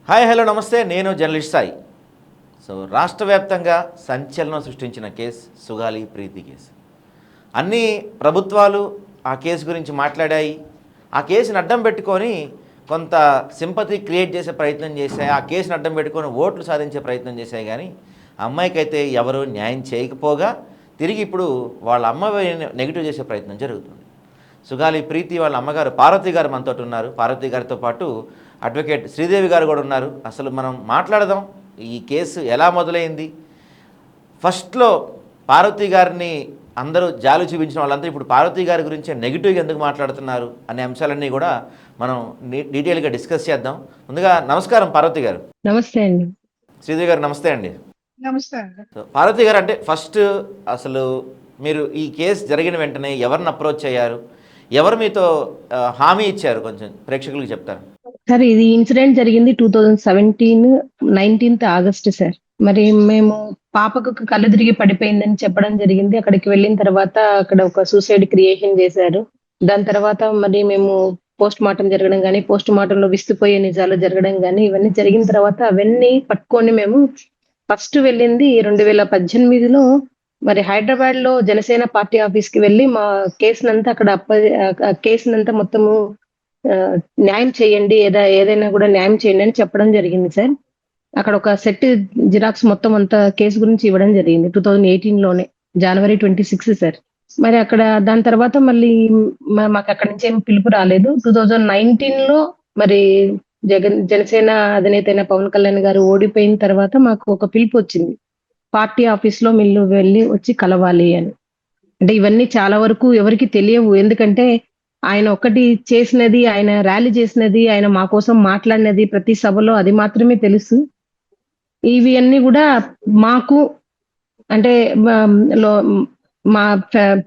Hi hello నమస్తే, నేను journalist Sai. రాష్ట్ర వ్యాప్తంగా సంచలనం సృష్టించిన కేసు సుగాలి ప్రీతి కేసు. అన్ని ప్రభుత్వాలు ఆ కేసు గురించి మాట్లాడాయి. ఆ కేసుని అడ్డం పెట్టుకొని కొంత సింపతి క్రియేట్ చేసే ప్రయత్నం చేశాయి. ఆ కేసుని అడ్డం పెట్టుకొని ఓట్లు సాధించే ప్రయత్నం చేశాయి. కానీ అమ్మాయికైతే ఎవరు న్యాయం చేయకపోగా తిరిగి ఇప్పుడు వాళ్ళ అమ్మాయి నెగిటివ్ చేసే ప్రయత్నం జరుగుతుంది. సుగాలి ప్రీతి వాళ్ళ అమ్మగారు పార్వతి గారు మనతో ఉన్నారు. పార్వతి గారితో పాటు అడ్వకేట్ శ్రీదేవి గారు కూడా ఉన్నారు. అసలు మనం మాట్లాడదాం, ఈ కేసు ఎలా మొదలైంది, ఫస్ట్లో పార్వతి గారిని అందరూ జాలి చూపించిన వాళ్ళంతా ఇప్పుడు పార్వతి గారి గురించి నెగిటివ్గా ఎందుకు మాట్లాడుతున్నారు అనే అంశాలన్నీ కూడా మనం డీటెయిల్గా డిస్కస్ చేద్దాం. ముందుగా నమస్కారం పార్వతి గారు. నమస్తే అండి. శ్రీదేవి గారు నమస్తే అండి. నమస్తే అండి. పార్వతి గారు, అంటే ఫస్ట్ అసలు మీరు ఈ కేసు జరిగిన వెంటనే ఎవరిని అప్రోచ్ అయ్యారు, ఎవరు మీతో హామీ ఇచ్చారు, కొంచెం ప్రేక్షకులకు చెప్తారు. సార్, ఇది ఇన్సిడెంట్ జరిగింది 2017 19th ఆగస్ట్ సార్. మరి మేము పాపకు కళ్ళు తిరిగి పడిపోయిందని చెప్పడం జరిగింది. అక్కడికి వెళ్ళిన తర్వాత అక్కడ ఒక సూసైడ్ క్రియేషన్ చేశారు. దాని తర్వాత మరి మేము పోస్ట్ మార్టం జరగడం కానీ, పోస్ట్ మార్టంలో విస్తుపోయే నిజాలు జరగడం కానీ, ఇవన్నీ జరిగిన తర్వాత అవన్నీ పట్టుకొని మేము ఫస్ట్ వెళ్ళింది 2018లో మరి హైదరాబాద్ లో జనసేన పార్టీ ఆఫీస్ కి వెళ్ళి మా కేసునంతా అక్కడ కేసునంతా మొత్తము న్యాయం చేయండి, ఏదైనా కూడా న్యాయం చేయండి అని చెప్పడం జరిగింది సార్. అక్కడ ఒక సెట్ జిరాక్స్ మొత్తం అంతా కేసు గురించి ఇవ్వడం జరిగింది 2018లోనే, జనవరి 26 సార్. మరి అక్కడ దాని తర్వాత మళ్ళీ మాకు అక్కడి నుంచి ఏం పిలుపు రాలేదు. 2019లో మరి జనసేన అధినేత అయిన పవన్ కళ్యాణ్ గారు ఓడిపోయిన తర్వాత మాకు ఒక పిలుపు వచ్చింది, పార్టీ ఆఫీస్ లో మీరు వెళ్ళి వచ్చి కలవాలి అని. అంటే ఇవన్నీ చాలా వరకు ఎవరికి తెలియవు. ఎందుకంటే ఆయన ఒక్కటి చేసినది, ఆయన ర్యాలీ చేసినది, ఆయన మా కోసం మాట్లాడినది ప్రతి సభలో అది మాత్రమే తెలుసు. ఇవి అన్ని కూడా మాకు అంటే మా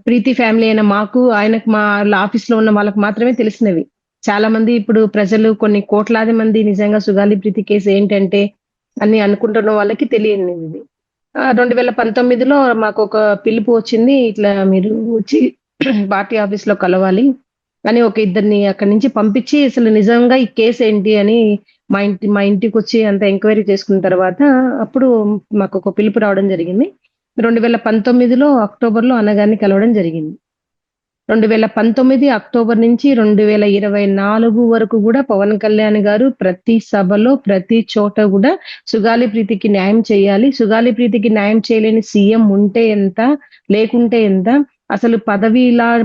ప్రీతి ఫ్యామిలీ అయిన మాకు, ఆయనకు, మా ఆఫీస్ లో ఉన్న వాళ్ళకి మాత్రమే తెలిసినవి. చాలా మంది ఇప్పుడు ప్రజలు కొన్ని కోట్లాది మంది నిజంగా సుగాలి ప్రీతి కేసు ఏంటంటే అని అనుకుంటున్న వాళ్ళకి తెలియనిది ఇది. 2019లో మాకు ఒక పిలుపు వచ్చింది, ఇట్లా మీరు వచ్చి పార్టీ ఆఫీస్ లో కలవాలి అని ఒక ఇద్దరిని అక్కడి నుంచి పంపించి అసలు నిజంగా ఈ కేసు ఏంటి అని మా ఇంటికి వచ్చి అంత ఎంక్వైరీ చేసుకున్న తర్వాత అప్పుడు మాకు ఒక పిలుపు రావడం జరిగింది. 2019లో అక్టోబర్లో అన్నగారిని కలవడం జరిగింది. 2019 అక్టోబర్ నుంచి 2024 వరకు కూడా పవన్ కళ్యాణ్ గారు ప్రతి సభలో ప్రతి చోట కూడా సుగాలి ప్రీతికి న్యాయం చేయాలి, సుగాలి ప్రీతికి న్యాయం చేయలేని సీఎం ఉంటే ఎంత, లేకుంటే ఎంత, అసలు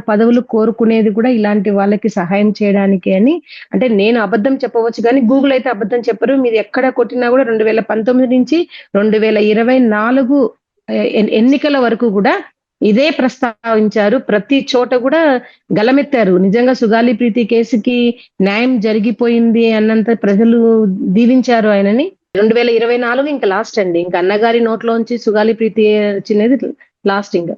పదవులు కోరుకునేది కూడా ఇలాంటి వాళ్ళకి సహాయం చేయడానికి అని. అంటే నేను అబద్ధం చెప్పవచ్చు కానీ గూగుల్ అయితే అబద్ధం చెప్పరు. మీరు ఎక్కడ కొట్టినా కూడా 2019 నుంచి 2024 ఎన్నికల వరకు కూడా ఇదే ప్రస్తావించారు. ప్రతి చోట కూడా గలమెత్తారు. నిజంగా సుగాలి ప్రీతి కేసుకి న్యాయం జరిగిపోయింది అన్నంత ప్రజలు దీవించారు ఆయనని. 2024 ఇంకా లాస్ట్ అండి. ఇంకా అన్నగారి నోట్లోంచి సుగాలి ప్రీతి వచ్చినది లాస్ట్. ఇంకా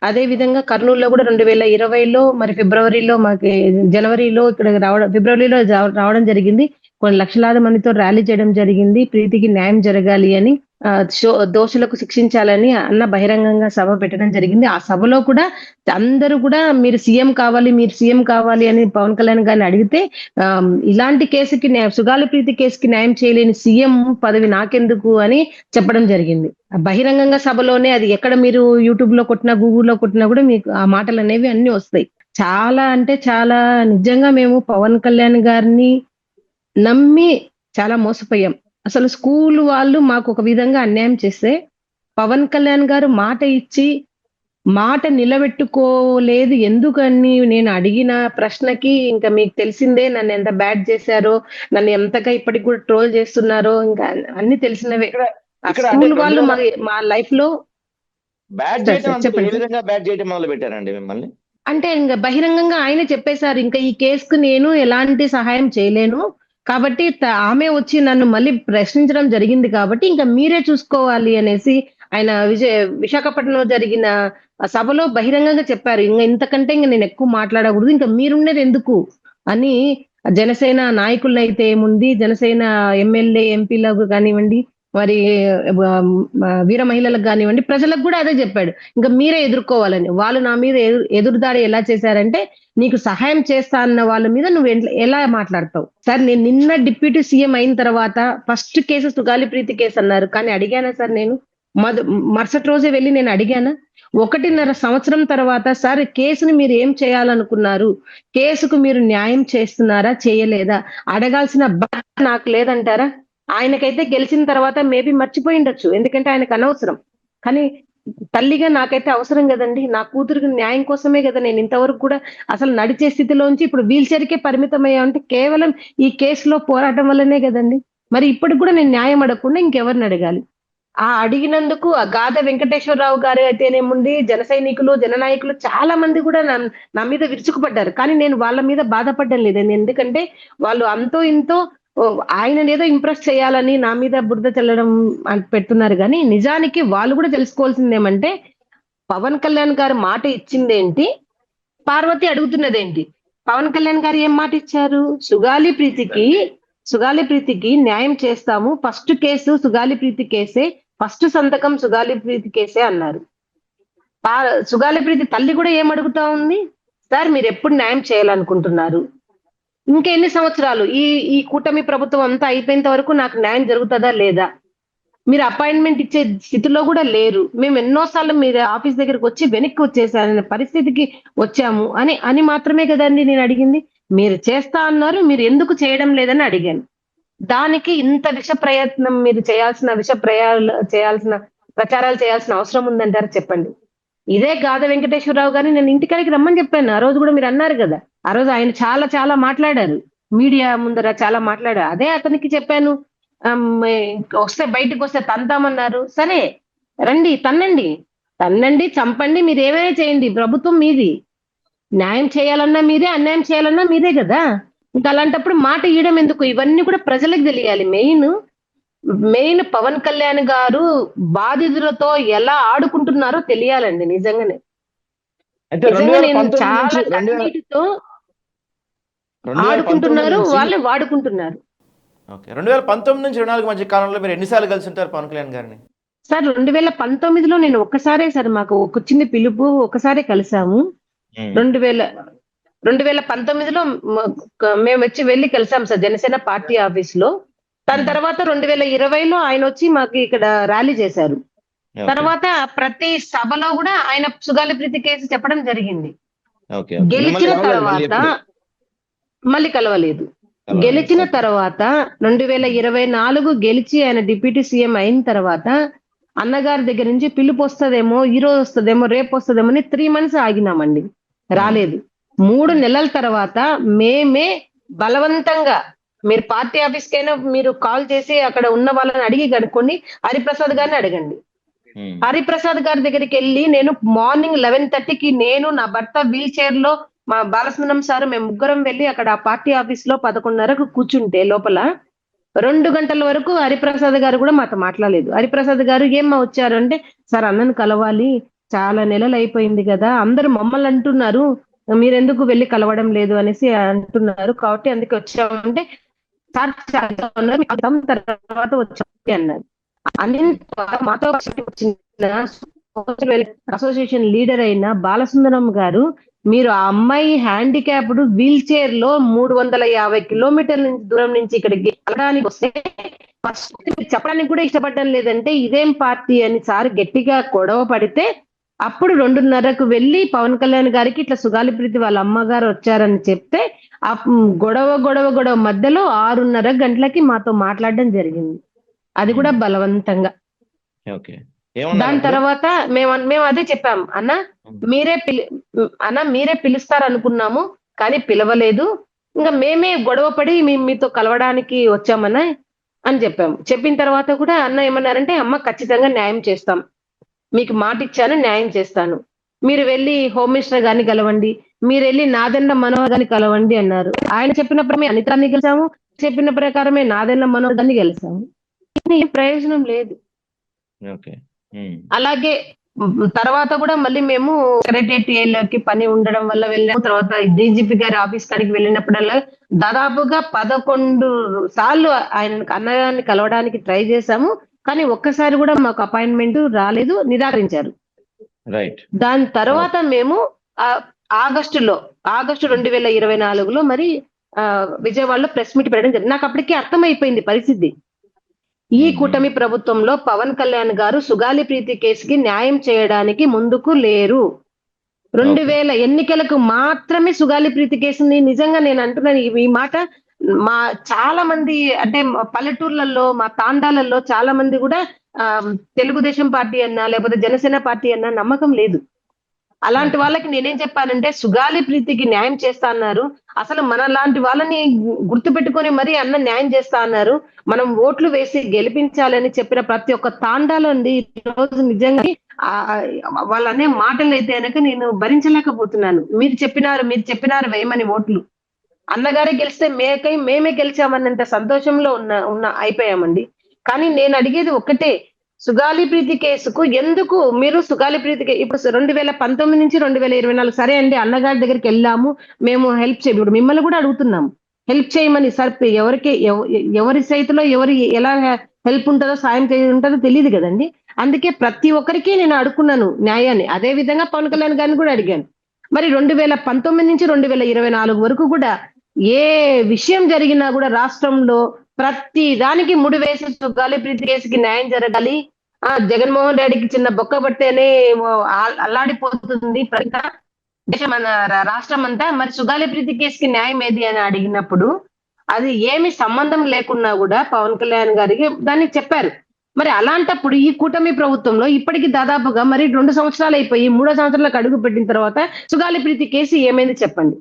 అదే విధంగా కర్నూలులో కూడా 2020లో మరి ఫిబ్రవరిలో మాకు జనవరిలో ఇక్కడ ఫిబ్రవరిలో రావడం జరిగింది. కొన్ని లక్షలాది మందితో ర్యాలీ చేయడం జరిగింది, ప్రీతికి న్యాయం జరగాలి అని, దోషులకు శిక్షించాలని అన్న బహిరంగంగా సభ పెట్టడం జరిగింది. ఆ సభలో కూడా అందరూ కూడా మీరు సీఎం కావాలి, మీరు సీఎం కావాలి అని పవన్ కళ్యాణ్ గారిని అడిగితే ఇలాంటి కేసుకి సుగాలి ప్రీతి కేసుకి న్యాయం చేయలేని సీఎం పదవి నాకెందుకు అని చెప్పడం జరిగింది. బహిరంగంగా సభలోనే, అది ఎక్కడ మీరు యూట్యూబ్ లో కొట్టినా గూగుల్లో కొట్టినా కూడా మీకు ఆ మాటలు అనేవి అన్ని వస్తాయి. చాలా అంటే చాలా నిజంగా మేము పవన్ కళ్యాణ్ గారిని నమ్మి చాలా మోసపోయాం. అసలు స్కూల్ వాళ్ళు మాకు ఒక విధంగా అన్యాయం చేస్తే పవన్ కళ్యాణ్ గారు మాట ఇచ్చి మాట నిలబెట్టుకోలేదు. ఎందుకని నేను అడిగిన ప్రశ్నకి ఇంకా మీకు తెలిసిందే, నన్ను ఎంత బ్యాడ్ చేశారో, నన్ను ఎంతగా ఇప్పటికి కూడా ట్రోల్ చేస్తున్నారో ఇంకా అన్ని తెలిసినవే. స్కూల్ వాళ్ళు మా లైఫ్ లో బ్యాడ్ చేయడం ఏ విధంగా బ్యాడ్ చేయడం మొదలు పెట్టారండి మిమ్మల్ని? అంటే ఇంకా బహిరంగంగా ఆయనే చెప్పేశారు, ఇంకా ఈ కేసుకు నేను ఎలాంటి సహాయం చేయలేను కాబట్టి ఆమె వచ్చి నన్ను మళ్ళీ ప్రశ్నించడం జరిగింది కాబట్టి ఇంకా మీరే చూసుకోవాలి అనేసి ఆయన విశాఖపట్నంలో జరిగిన సభలో బహిరంగంగా చెప్పారు. ఇంకా ఇంతకంటే ఇంకా నేను ఎక్కువ మాట్లాడకూడదు, ఇంకా మీరుండేది ఎందుకు అని. జనసేన నాయకులైతే ఏముంది, జనసేన ఎమ్మెల్యే ఎంపీలకు కానివ్వండి, మరి వీర మహిళలకు కానివ్వండి, ప్రజలకు కూడా అదే చెప్పాడు. ఇంకా మీరే ఎదుర్కోవాలని. వాళ్ళు నా మీద ఎదురుదాడి ఎలా చేశారంటే, నీకు సహాయం చేస్తా అన్న వాళ్ళ మీద నువ్వు ఎలా మాట్లాడతావు? సార్ నేను నిన్న డిప్యూటీ సీఎం అయిన తర్వాత first case Sugali Preethi case అన్నారు. కానీ అడిగానా సార్ నేను? మదు మరుసటి రోజే వెళ్లి నేను అడిగానా? 1.5 సంవత్సరం తర్వాత సార్ కేసుని మీరు ఏం చేయాలనుకున్నారు? కేసుకు మీరు న్యాయం చేస్తున్నారా? చేయలేదా? అడగాల్సిన బాధ్యత నాకు లేదంటారా? ఆయనకైతే గెలిచిన తర్వాత మేబీ మర్చిపోయిండొచ్చు. ఎందుకంటే ఆయనకు అనవసరం. కానీ తల్లిగా నాకైతే అవసరం గదండీ! నా కూతురికి న్యాయం కోసమే గదా! నేను ఇంతవరకు కూడా అసలు నడిచే స్థితిలోంచి ఇప్పుడు వీల్ చైర్‌కే పరిమితమయ్యామంటే కేవలం ఈ కేసులో పోరాటం వల్లనే గదండీ! మరి ఇప్పటికి కూడా నేను న్యాయం అడగకుండా ఇంకెవరిని అడగాలి? అడిగినందుకు ఆ గాదె వెంకటేశ్వరరావు గారు అయితేనేముంది, జన సైనికులు, జననాయకులు చాలా మంది కూడా నా మీద విరుచుకుపడ్డారు. కానీ నేను వాళ్ళ మీద బాధపడడం లేదండి. ఎందుకంటే వాళ్ళు అంతో ఇంతో ఆయననేదో ఇంప్రెస్ చేయాలని నా మీద బురద చల్లడం పెడుతున్నారు గానీ, నిజానికి వాళ్ళు కూడా తెలుసుకోవాల్సిందేమంటే, పవన్ కళ్యాణ్ గారు మాట ఇచ్చిందేంటి? పార్వతి అడుగుతున్నదేంటి? పవన్ కళ్యాణ్ గారు ఏం మాట ఇచ్చారు? సుగాలి ప్రీతికి న్యాయం చేస్తాము. ఫస్ట్ కేసు సుగాలి ప్రీతి కేసే. ఫస్ట్ సంతకం సుగాలి ప్రీతి కేసే అన్నారు. సుగాలి ప్రీతి తల్లి కూడా ఏం అడుగుతా ఉంది? సార్ మీరెప్పుడు న్యాయం చేయాలనుకుంటున్నారు? ఇంకెన్ని సంవత్సరాలు? ఈ ఈ కూటమి ప్రభుత్వం అంతా అయిపోయేంత వరకు నాకు న్యాయం జరుగుతదా? లేదా? మీరు అపాయింట్‌మెంట్ ఇచ్చే స్థితిలో గూడా లేరు. మేము ఎన్నో సార్లు మీరు ఆఫీస్ దగ్గరకొచ్చి వెనక్కి వచ్చేసారనే పరిస్థితికి వచ్చాము అని మాత్రమే గదండీ నేనడిగింది. మీరు చేస్తా అన్నారు. మీరు ఎందుకు చేయడం లేదని అడిగాను. దానికి ఇంత విష ప్రయత్నం మీరు చేయాల్సిన ప్రచారాలు చేయాల్సిన అవసరం ఉందంటారా చెప్పండి? ఇదే గాదె వెంకటేశ్వరరావు గారిని నేను ఇంటికాడికి రమ్మని చెప్పాను. ఆ రోజు గూడా మీరన్నారు గదా! ఆ రోజు ఆయన చాలా చాలా మాట్లాడారు. మీడియా ముందర చాలా మాట్లాడారు. అదే అతనికి చెప్పాను. బయటకొస్తే తంతామన్నారు. సరే రండి తన్నండి. తన్నండి, చంపండి, మీరేమైనా చేయండి. ప్రభుత్వం మీది. న్యాయం చేయాలన్నా మీరే, అన్యాయం చేయాలన్నా మీరే గదా! ఇంక అలాంటప్పుడు మాట ఇయ్యడం ఎందుకు? ఇవన్నీ కూడా ప్రజలకు తెలియాలి. మెయిన్ పవన్ కళ్యాణ్ గారు బాధితులతో ఎలా ఆడుకుంటున్నారో తెలియాలండి నిజంగానే. అయితే నిజంగా నేను 2019 చాలా నుంచి కన్నీటితో 2019 ఆడుకుంటున్నారు, నుంచి వాళ్ళే వాడుకుంటున్నారు. ఓకే. 2019 నుంచి 24 మధ్య కాలంలో మీరు ఎన్నిసార్లు కలిసి ఉంటారు పవన్ కళ్యాణ్ గారిని? సార్ 2019లో నేను ఒక్కసారే సార్ మాకు ఒక చిన్న పిలుపు ఒకసారే కలిసాము. 2000 2019లో మేమొచ్చి వెళ్లి కలిసాం సార్ జనసేన పార్టీ ఆఫీస్‌లో. దాని తర్వాత 2020లో ఆయనొచ్చి మాకు ఇక్కడ ర్యాలీ చేశారు. ఓకే. తర్వాత ప్రతి సభలో గూడా ఆయన సుగాలి ప్రీతి కేసు చెప్పడం జరిగింది. ఓకే. గెలిచిన మిమ్మల్ని కలవలేదు మళ్ళీ తర్వాత ఎప్పుడు? మళ్ళీ కలవలేదు. కలవలేదు. గెలిచిన ఓకే. తర్వాత 2024 గెలిచి ఆయన డిప్యూటీ సీఎం అయిన తర్వాత అన్నగారి దగ్గర నుంచి పిలుపొస్తదేమో, ఈరోజు వస్తదేమో, రేపొస్తదేమో అని 3 మంత్స్ ఆగినామండి. రాలేదు. 3 నెలల తర్వాత మేమే బలవంతంగా మీరు పార్టీ ఆఫీస్‌కైనా మీరు కాల్ చేసి అక్కడ ఉన్న వాళ్ళని అడిగి కనుక్కోండి. హరిప్రసాద్ గారిని అడగండి. హరిప్రసాద్ గారి దగ్గరికెళ్లి నేను మార్నింగ్ 11:30కి నేను, నా భర్త వీల్ చైర్‌లో మా బాలసుందరం సార్ మేము ముగ్గురం వెళ్లి అక్కడ ఆ పార్టీ ఆఫీస్‌లో 11:30కు కూర్చుంటే లోపల 2 గంటల వరకు హరిప్రసాద్ గారు కూడా మాతో మాట్లాడలేదు. హరిప్రసాద్ గారు ఏమ్మా వచ్చారు అంటే, సార్ అన్నను కలవాలి. చాలా నెలలయిపోయింది గదా! అందరూ మమ్మల్ని అంటున్నారు. మీరెందుకు వెళ్లి కలవడం లేదు అనేసి అంటున్నారు. కాబట్టి అందుకే వచ్చామంటే, సార్ చాలా ఉన్నారు. మీకు తర్వాత వచ్చాం అన్నారు. అనిన మాతో వచ్చిన అసోసియేషన్ లీడర్ అయిన బాలసుందరం గారు, మీరు ఆ అమ్మాయి హ్యాండిక్యాప్డ్ వీల్ చైర్ లో 350 కిలోమీటర్ల దూరం నుంచి ఇక్కడికి వెళ్ళడానికి వస్తే ఫస్ట్ మీరు చెప్పడానికి కూడా ఇష్టపడడం లేదంటే ఇదేం పార్టీ అని సార్ గట్టిగా గొడవ పడితే అప్పుడు 2:30కు వెళ్లి పవన్ కళ్యాణ్ గారికి ఇట్లా సుగాలి ప్రీతి వాళ్ళ అమ్మగారు వచ్చారని చెప్తే గొడవ మధ్యలో 6:30 గంటలకి మాతో మాట్లాడడం జరిగింది. అది కూడా బలవంతంగా. ఓకే. దాని తర్వాత మేము అదే చెప్పాం. మీరే పిలుస్తారనుకున్నాము కానీ పిలవలేదు. ఇంకా మేమే గొడవ పడి మీతో కలవడానికి వచ్చామన్నా అని చెప్పాము. చెప్పిన తర్వాత కూడా అన్న ఏమన్నారంటే, అమ్మ ఖచ్చితంగా న్యాయం చేస్తాం. మీకు మాటిచ్చాను న్యాయం చేస్తాను. మీరు వెళ్లి హోమ్ మినిస్టర్ గారిని కలవండి. మీరెళ్లి నాదెండ్ల మనోహర్ గారిని కలవండి అన్నారు. ఆయన చెప్పిన ప్రకారమే అనితాన్ని గెలిచాము. చెప్పిన ప్రకారమే నాదెండ్ల మనోహర్ గారిని గెలిచాము. ఏం ప్రయోజనం లేదు. ఓకే. అలాగే తర్వాత కూడా మళ్ళీ మేము సెక్రటేరియట్‌లోకి పని ఉండడం వల్ల వెళ్ళాము. తర్వాత డీజీపీ గారి ఆఫీస్ కాడికి వెళ్ళినప్పుడల్లా దాదాపుగా 11 సార్లు అన్నగారిని కలవడానికి ట్రై చేశాము. కానీ ఒక్కసారి కూడా మాకు అపాయింట్మెంట్ రాలేదు, నిరాకరించారు. రైట్. దాని తర్వాత మేము ఆగస్టు 2024లో మరి విజయవాడలో ప్రెస్ మీట్ పెట్టడం జరిగింది. నాకు అప్పటికే అర్థమైపోయింది పరిస్థితి. ఈ కూటమి ప్రభుత్వంలో పవన్ కళ్యాణ్ గారు సుగాలి ప్రీతి కేసుకి న్యాయం చేయడానికి ముందుకు లేరు. 2000 ఎన్నికలకు మాత్రమే సుగాలి ప్రీతి కేసుని, నిజంగా నేను అంటున్నాను ఈ మాట, మా చాలా మంది అంటే పల్లెటూర్లలో మా తాండాలలో చాలా మంది కూడా తెలుగుదేశం పార్టీ అన్నా లేకపోతే జనసేన పార్టీ అన్నా నమ్మకం లేదు. అలాంటి వాళ్ళకి నేనేం చెప్పానంటే సుగాలి ప్రీతికి న్యాయం చేస్తా అన్నారు. అసలు మన లాంటి వాళ్ళని గుర్తు పెట్టుకొని మరీ అన్న న్యాయం చేస్తా అన్నారు. మనం ఓట్లు వేసి గెలిపించాలని చెప్పిన ప్రతి ఒక్క తాండాలో ఈ రోజు నిజంగా వాళ్ళు అనే మాటలు అయితే కనుక నేను భరించలేకపోతున్నాను. మీరు చెప్పినారు వేయమని ఓట్లు, అన్నగారే గెలిస్తే మేమే గెలిచామన్నంత సంతోషంలో ఉన్న అయిపోయామండి. కానీ నేను అడిగేది ఒక్కటే, సుగాలి ప్రీతి కేసుకు ఎందుకు మీరు సుగాలి ప్రీతికి ఇప్పుడు 2019 నుంచి 2024 సరే అండి, అన్నగారి దగ్గరికి వెళ్ళాము, మేము హెల్ప్ ఇప్పుడు మిమ్మల్ని కూడా అడుగుతున్నాము హెల్ప్ చేయమని. సార్ ఎవరి చేతిలో ఎవరి ఎలా హెల్ప్ ఉంటుందో సాయం ఉంటుందో తెలియదు కదండి. అందుకే ప్రతి ఒక్కరికి నేను అడుగుకున్నాను న్యాయాన్ని. అదే విధంగా పవన్ కళ్యాణ్ గారిని కూడా అడిగాను. మరి 2019 నుంచి 2024 వరకు కూడా ఏ విషయం జరిగినా కూడా రాష్ట్రంలో ప్రతి దానికి ముడివేసి సుగాలి ప్రీతి కేసుకి న్యాయం జరగాలి, జగన్మోహన్ రెడ్డికి చిన్న బొక్క పడితేనే అల్లాడిపోతుంది దేశం రాష్ట్రం అంతా. మరి సుగాలి ప్రీతి కేసుకి న్యాయం ఏది అని అడిగినప్పుడు అది ఏమి సంబంధం లేకున్నా కూడా పవన్ కళ్యాణ్ గారికి దాన్ని చెప్పారు. మరి అలాంటప్పుడు ఈ కూటమి ప్రభుత్వంలో ఇప్పటికి దాదాపుగా మరి 2 సంవత్సరాలు అయిపోయి 3వ సంవత్సరాలకు అడుగు పెట్టిన తర్వాత సుగాలి ప్రీతి కేసు ఏమైంది చెప్పండి.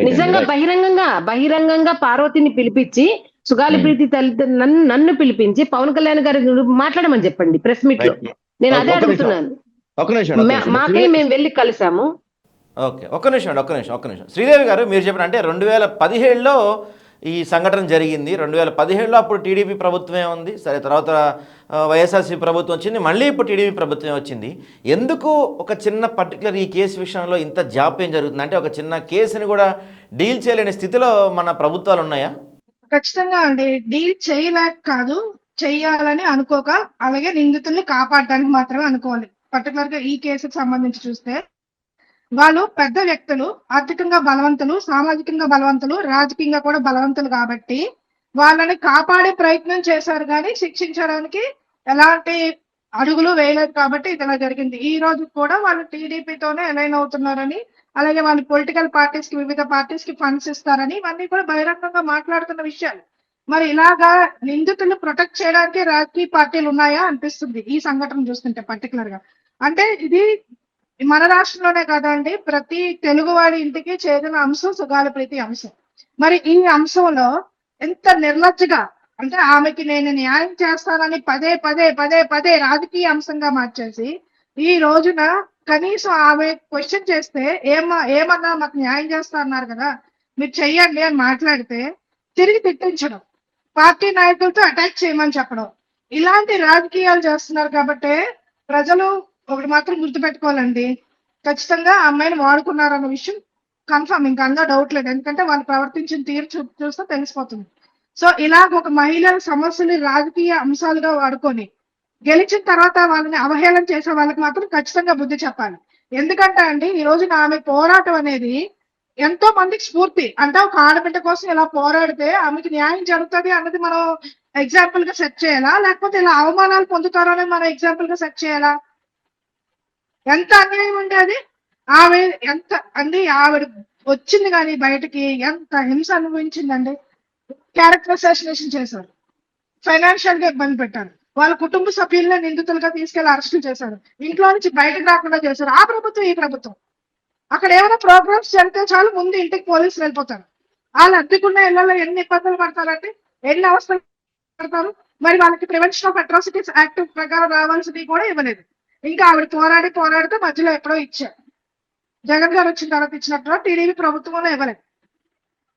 నిజంగా బహిరంగంగా పార్వతిని పిలిపించి సుగాలి ప్రీతి తల్లి నన్ను పిలిపించి పవన్ కళ్యాణ్ గారి మాట్లాడమని చెప్పండి ప్రెస్ మీట్ లో. నేను అదే అడుగుతున్నాను. మాకై మేము వెళ్ళి కలిసాము. ఓకే, ఒక్క నిమిషం శ్రీదేవి గారు, మీరు చెప్పిన అంటే 2017లో ఈ సంఘటన జరిగింది. 2017లో అప్పుడు టీడీపీ ప్రభుత్వమే ఉంది, సరే తర్వాత వైఎస్ఆర్సీ ప్రభుత్వం వచ్చింది, మళ్ళీ ఇప్పుడు టీడీపీ ప్రభుత్వమే వచ్చింది. ఎందుకు ఒక చిన్న పర్టికులర్ ఈ కేసు విషయంలో ఇంత జాప్యం జరుగుతుంది? అంటే ఒక చిన్న కేసుని కూడా డీల్ చేయలేని స్థితిలో మన ప్రభుత్వాలు ఉన్నాయా? ఖచ్చితంగా అండి, డీల్ చేయలేక కాదు, చెయ్యాలని అనుకోక, అలాగే నిందితుల్ని కాపాడడానికి మాత్రమే అనుకోవాలి. పర్టికులర్ గా ఈ కేసుకు సంబంధించి చూస్తే వాళ్ళు పెద్ద వ్యక్తులు, ఆర్థికంగా బలవంతులు, సామాజికంగా బలవంతులు, రాజకీయంగా కూడా బలవంతులు కాబట్టి వాళ్ళని కాపాడే ప్రయత్నం చేశారు కానీ శిక్షించడానికి ఎలాంటి అడుగులు వేయలేదు కాబట్టి ఇది ఇలా జరిగింది. ఈ రోజు కూడా వాళ్ళు టీడీపీతోనే అలైన్ అవుతున్నారని, అలాగే వాళ్ళు పొలిటికల్ పార్టీస్ కి, వివిధ పార్టీస్ కి ఫండ్స్ ఇస్తారని ఇవన్నీ కూడా బహిరంగంగా మాట్లాడుతున్న విషయాలు. మరి ఇలాగా నిందితులు ప్రొటెక్ట్ చేయడానికి రాజకీయ పార్టీలు ఉన్నాయా అనిపిస్తుంది ఈ సంఘటన చూస్తుంటే. పర్టికులర్ గా అంటే ఇది మన రాష్ట్రంలోనే కాదండి, ప్రతి తెలుగువాడి ఇంటికి చేరిన అంశం సుగాలి ప్రీతి అంశం. మరి ఈ అంశంలో ఎంత నిర్లజ్జగా అంటే ఆమెకి నేను న్యాయం చేస్తానని పదే రాజకీయ అంశంగా మార్చేసి ఈ రోజున కనీసం ఆమె క్వశ్చన్ చేస్తే ఏమన్నా మాకు న్యాయం చేస్తా అన్నారు కదా, మీరు చెయ్యండి అని మాట్లాడితే తిరిగి తిట్టించడం, పార్టీ నాయకులతో అటాక్ చేయమని చెప్పడం, ఇలాంటి రాజకీయాలు చేస్తున్నారు. కాబట్టి ప్రజలు ఒకటి మాత్రం గుర్తుపెట్టుకోవాలండి, ఖచ్చితంగా ఆ అమ్మాయిని వాడుకున్నారన్న విషయం కన్ఫర్మ్, ఇంకా అందులో డౌట్ లేదు. ఎందుకంటే వాళ్ళు ప్రవర్తించిన తీరు చూస్తే తెలిసిపోతుంది. సో ఇలాగ ఒక మహిళల సమస్యలు రాజకీయ అంశాలుగా వాడుకొని గెలిచిన తర్వాత వాళ్ళని అవహేళన చేసే వాళ్ళకి మాత్రం ఖచ్చితంగా బుద్ధి చెప్పాలి. ఎందుకంటే అండి ఈ రోజు ఆమె పోరాటం అనేది ఎంతో మందికి స్ఫూర్తి. అంటే ఒక ఆడబిడ్డ కోసం ఇలా పోరాడితే ఆమెకి న్యాయం జరుగుతుంది అన్నది మనం ఎగ్జాంపుల్ గా సెట్ చేయాలా, లేకపోతే ఇలా అవమానాలు పొందుతారో అని మనం ఎగ్జాంపుల్ గా సెట్ చేయాలా? ఎంత అన్యాయం అండి అది. ఆమె ఎంత అండి, ఆవిడ వచ్చింది కానీ బయటకి ఎంత హింస అనుభవించిందండి. క్యారెక్టర్ అసాసినేషన్ చేశారు, ఫైనాన్షియల్ గా ఇబ్బంది పెట్టారు, వాళ్ళ కుటుంబ సభ్యులను నిందితులుగా తీసుకెళ్లి అరెస్టులు చేశారు, ఇంట్లో నుంచి బయటకు రాకుండా చేశారు. ఆ ప్రభుత్వం ఈ ప్రభుత్వం. అక్కడ ఏమైనా ప్రోగ్రామ్స్ జరిగితే చాలు ముందు ఇంటికి పోలీసులు వెళ్ళిపోతారు. వాళ్ళు అద్దెకున్న ఇళ్లలో ఎన్ని ఇబ్బందులు పడతారంటే, ఎన్ని అవస్థలు పడతారు. మరి వాళ్ళకి ప్రివెన్షన్ ఆఫ్ అట్రాసిటీస్ యాక్ట్ ప్రకారం రావాల్సింది కూడా ఇవ్వలేదు. ఇంకా ఆవిడ పోరాడితే మధ్యలో ఎప్పుడో ఇచ్చారు. జగన్ గారు వచ్చిన తర్వాత ఇచ్చినప్పుడు టీడీపీ ప్రభుత్వంలో ఇవ్వలేదు.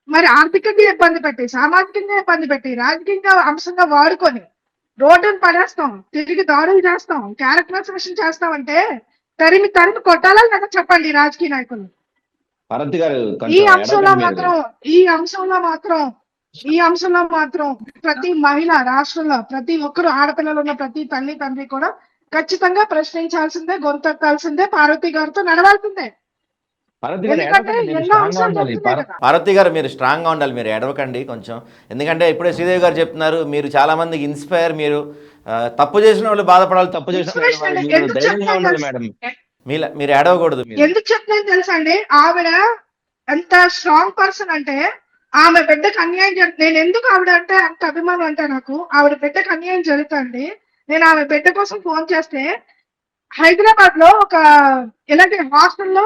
మరి ఆర్థికంగా ఇబ్బంది పెట్టి, సామాజికంగా ఇబ్బంది పెట్టి, రాజకీయంగా అంశంగా వాడుకొని రోడ్డును పడేస్తాం, తిరిగి దాడులు చేస్తాం, క్యారెక్టర్ అసాసినేషన్ చేస్తామంటే తరిమి కొట్టాలా లేదా చెప్పండి రాజకీయ నాయకులు. ఈ అంశంలో మాత్రం ఈ అంశంలో మాత్రం ప్రతి మహిళ రాష్ట్రంలో ప్రతి ఒక్కరు ఆడపిల్లలు ఉన్న ప్రతి తల్లి తండ్రి కూడా ఖచ్చితంగా ప్రశ్నించాల్సిందే, గొంతెత్తాల్సిందే, పార్వతి గారితో నడవాల్సిందే. పార్వతి గారు ఎందుకంటే ఏడవకండి, మీరు ఎన్నో స్ట్రాంగ్ గా అంశాలు ఉండాలి. చెప్తున్నాయి కదా. పార్వతి గారు మీరు స్ట్రాంగ్గా ఉండాలి, మీరు ఏడవకండి కొంచెం. ఎందుకంటే ఇప్పుడే శ్రీదేవి గారు చెప్తున్నారు, మీరు చాలా మందికి ఇన్స్పైర్, మీరు తప్పు చేసిన వాళ్ళు బాధపడాలి, తప్పు చేసిన ఇన్స్పిరేషన్ వాళ్ళు అంటే మీరు ఎందుకు ధైర్యంగా చెప్తున్నాను ఉండాలి తెలుసా? మేడం. మీరు ఏడవకూడదు. ఎందుకు చెప్తున్నాను తెలుసా అండి? ఆవిడ ఎంత స్ట్రాంగ్ పర్సన్ అంటే ఆమె బిడ్డకు అన్యాయం నేను ఎందుకు ఆవిడ అంటే అంత అభిమానం అంటే నాకు ఆవిడ బిడ్డకు అన్యాయం జరుగుతుంది. నేను ఆమె బిడ్డ కోసం ఫోన్ చేస్తే హైదరాబాద్ లో ఒక ఇలాంటి హాస్టల్లో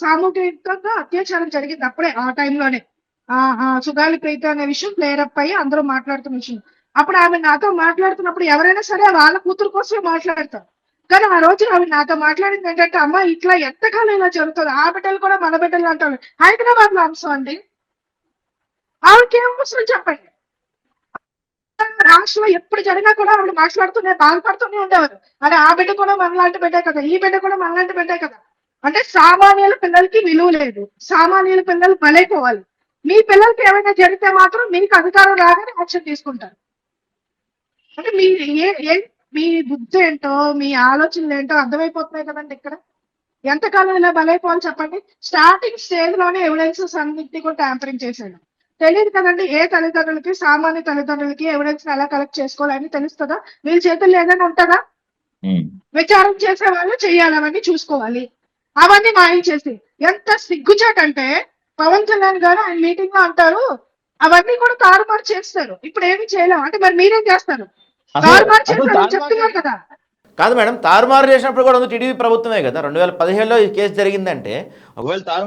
సామూహికంగా అత్యాచారం జరిగింది. అప్పుడే ఆ టైంలోనే సుగాలి ప్రీతి అనే విషయం క్లియరప్ అయ్యి అందరూ మాట్లాడుతున్న విషయం. అప్పుడు ఆమె నాతో మాట్లాడుతున్నప్పుడు ఎవరైనా సరే వాళ్ళ కూతురు కోసమే మాట్లాడతారు. కానీ ఆ రోజు ఆవిడ నాతో మాట్లాడింది ఏంటంటే, అమ్మ ఇట్లా ఎంతకాలం ఇలా జరుగుతుంది, ఆ బిడ్డలు కూడా మన బిడ్డలు అంటారు. హైదరాబాద్ లో అంశం అండి, ఆవిడకి ఏం అవసరం చెప్పండి. రాష్ట్రంలో ఎప్పుడు జరిగినా కూడా ఆవిడ మాట్లాడుతూనే బాధపడుతూనే ఉండేవారు. అరే ఆ బిడ్డ కూడా మనలాంటి బిడ్డే కదా, ఈ బిడ్డ కూడా మనలాంటి బిడ్డే కదా. అంటే సామాన్యుల పిల్లలకి విలువ లేదు, సామాన్యుల పిల్లలు బలైపోవాలి. మీ పిల్లలకి ఏమైనా జరిగితే మాత్రం మీకు అధికారం రాగానే యాక్షన్ తీసుకుంటారు. అంటే మీ మీ బుద్ధి ఏంటో, మీ ఆలోచనలు ఏంటో అర్థమైపోతున్నాయి కదండి. ఇక్కడ ఎంతకాలం ఇలా బలైపోవాలి చెప్పండి. స్టార్టింగ్ స్టేజ్ లోనే ఎవిడెన్సెస్ అన్నింటినీ కూడా ట్యాంపరింగ్ చేశాడు. తెలియదు కదండి ఏ తల్లిదండ్రులకి, సామాన్య తల్లిదండ్రులకి ఎవిడెన్స్ ఎలా కలెక్ట్ చేసుకోవాలని తెలుస్తుందా? వీళ్ళ చేతుల్లో ఏదైనా ఉంటుందా? విచారం చేసే వాళ్ళు చెయ్యాలని చూసుకోవాలి. అవన్నీ మాయించేసి ఎంత సిగ్గుచేటంటే పవన్ కళ్యాణ్ గారు ఆయన మీటింగ్ లో అంటారు అవన్నీ కూడా తారుమారు చేస్తారు. ఇప్పుడు ఏమి చేయలేము అంటే మరి మీరేం చేస్తారు? తారుమారు చేస్తారని చెప్తున్నారు కదా. కాదు మేడం, తారుమారు చేసినప్పుడు కూడా టీడీపీ ప్రభుత్వమే కదా. 2017లో ఈ కేసు జరిగిందంటే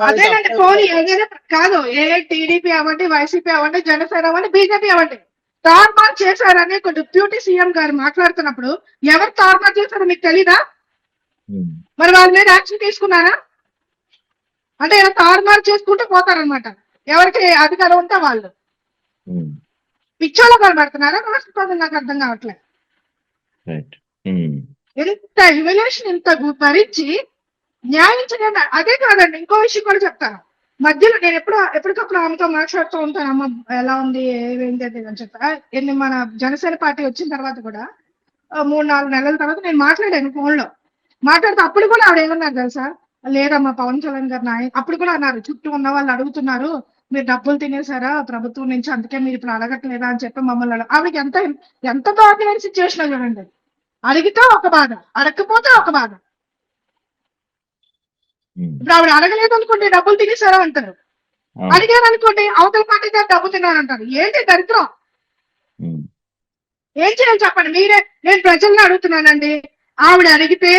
అదేనండి. పోనీ ఏదైనా కాదు, ఏ టీడీపీ అవ్వండి, వైసీపీ అవ్వండి, జనసేన అవ్వండి, బీజేపీ అవ్వండి, తారుమారు చేశారని ఒక డిప్యూటీ సీఎం గారు మాట్లాడుతున్నప్పుడు ఎవరు తారుమారు చేశారో మీకు తెలీదా? మరి వాళ్ళ మీద యాక్షన్ తీసుకున్నారా? అంటే ఇలా తారుమారు చేసుకుంటూ పోతారనమాట. ఎవరికి అధికారం ఉంటే వాళ్ళు పిచ్చోళ్ళ కనబడుతున్నారా? రాష్ట్రపతి నాకు అర్థం కావట్లేదు. ఎంత హ్యూమిలేషన్, ఇంత భరించి న్యాయం చేయండి. అదే కాదండి, ఇంకో విషయం కూడా చెప్తాను. మధ్యలో నేను ఎప్పటికప్పుడు ఆమెతో మాట్లాడుతూ ఉంటాను, అమ్మ ఎలా ఉంది, ఏమైంది అని చెప్తా. మన జనసేన పార్టీ వచ్చిన తర్వాత కూడా 3-4 నెలల తర్వాత నేను మాట్లాడాను ఫోన్ లో. మాట్లాడితే అప్పుడు కూడా ఆవిడ ఏమన్నారు తెలుసా? లేదమ్మా పవన్ కళ్యాణ్ గారు అప్పుడు కూడా అన్నారు, చుట్టూ ఉన్న వాళ్ళు అడుగుతున్నారు మీరు డబ్బులు తినేసారా ప్రభుత్వం నుంచి, అందుకే మీరు ఇప్పుడు అడగట్లేదా అని చెప్పి మమ్మల్ని ఆవిడకి ఎంత దారుణమైన సిచ్యువేషన్ చూడండి. అడిగితే ఒక బాధ, అడగకపోతే ఒక బాధ. ఇప్పుడు ఆవిడ అడగలేదు అనుకోండి డబ్బులు తినేసారా అంటారు, అడిగారు అనుకోండి అవతల పార్టీ గారు డబ్బు తిన్నారంటారు. ఏంటి దరిద్రం? ఏం చేయాలి చెప్పండి మీరే. నేను ప్రజల్ని అడుగుతున్నానండి. ఆవిడ అడిగితే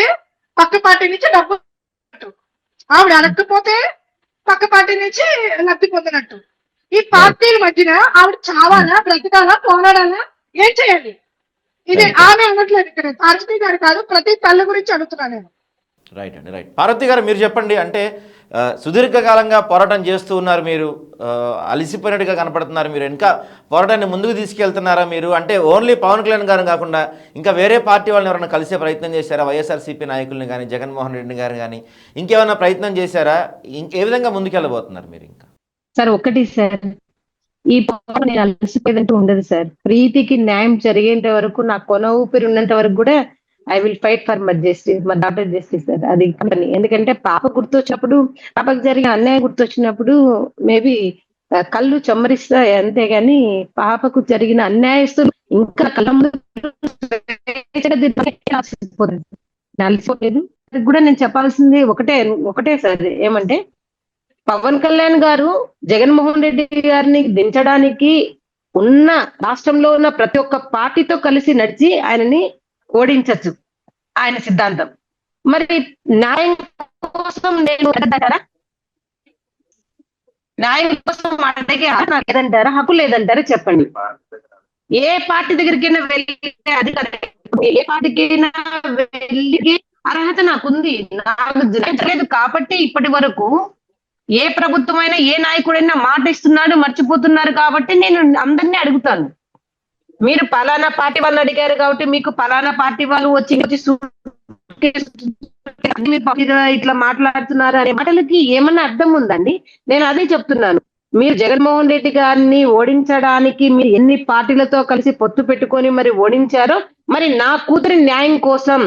పక్క పార్టీ నుంచి డబ్బు, ఆవిడ అడగకపోతే పక్క పార్టీ నుంచి లబ్ధి పొందినట్టు. ఈ పార్టీల మధ్యన ఆవిడ చావాలా, బ్రతకాలా, పోరాడాలా, ఏం చేయాలి? ఇది ఆమె అనట్లేదు, ఇక్కడ పార్వతి గారు కాదు, ప్రతి తల్లి గురించి అడుగుతున్నా నేను. రైట్ అండి, రైట్. పార్వతి గారు మీరు చెప్పండి. అంటే సుదీర్ఘకాలంగా పోరాటం చేస్తూ ఉన్నారు, మీరు అలసిపోయినట్టుగా కనపడుతున్నారు. మీరు ఇంకా పోరాటాన్ని ముందుకు తీసుకెళ్తున్నారా మీరు? అంటే ఓన్లీ పవన్ కళ్యాణ్ గారు కాకుండా ఇంకా వేరే పార్టీ వాళ్ళని ఎవరైనా కలిసే ప్రయత్నం చేశారా? వైఎస్ఆర్సీపీ నాయకుల్ని కానీ, జగన్మోహన్ రెడ్డి గారు కానీ ఇంకేమైనా ప్రయత్నం చేశారా? ఏ విధంగా ముందుకెళ్ళబోతున్నారు మీరు? ఇంకా సార్ ఒకటి సార్, ఈ పోరాటం నేను అలసిపోయేదంటూ ఉండదు సార్. ప్రీతికి న్యాయం జరిగేంత వరకు, నా కొన ఊపిరి ఉన్నంత వరకు కూడా I will fight for my justice, మా డాక్టర్ జస్టిస్ సార్. అది కంపెనీ. ఎందుకంటే పాప గుర్తొచ్చినప్పుడు, పాపకు జరిగిన అన్యాయం గుర్తొచ్చినప్పుడు మేబీ కళ్ళు చెమ్మరిస్తాయి అంతేగాని పాపకు జరిగిన అన్యాయస్తులు ఇంకా కళ్ళ అలసిపోలేదు. కూడా నేను చెప్పాల్సింది ఒకటే సార్, ఏమంటే పవన్ కళ్యాణ్ గారు జగన్మోహన్ రెడ్డి గారిని దించడానికి ఉన్న రాష్ట్రంలో ఉన్న ప్రతి ఒక్క పార్టీతో కలిసి నడిచి ఆయనని ఓడించచ్చు, ఆయన సిద్ధాంతం. మరి న్యాయం కోసం నేను ఎదంటారా? న్యాయం కోసం అడిగే నాకు ఏదంటారా? హక్కు లేదంటారా? చెప్పండి. ఏ పార్టీ దగ్గరికైనా వెళ్ళి ఏ పార్టీకైనా వెళ్ళి అర్హత నాకుంది. నాకు జరగలేదు కాబట్టి ఇప్పటి వరకు ఏ ప్రభుత్వమైనా, ఏ నాయకుడైనా మాట ఇస్తున్నాడు, మర్చిపోతున్నారు కాబట్టి నేను అందరినీ అడుగుతాను. మీరు పలానా పార్టీ వాళ్ళు అడిగారు కాబట్టి మీకు పలానా పార్టీ వాళ్ళు వచ్చి ఇట్లా మాట్లాడుతున్నారు అనే మాటలకి ఏమన్నా అర్థం ఉందండి? నేను అదే చెప్తున్నాను. మీరు జగన్మోహన్ రెడ్డి గారిని ఓడించడానికి మీరు ఎన్ని పార్టీలతో కలిసి పొత్తు పెట్టుకొని మరి ఓడించారో, మరి నా కూతురి న్యాయం కోసం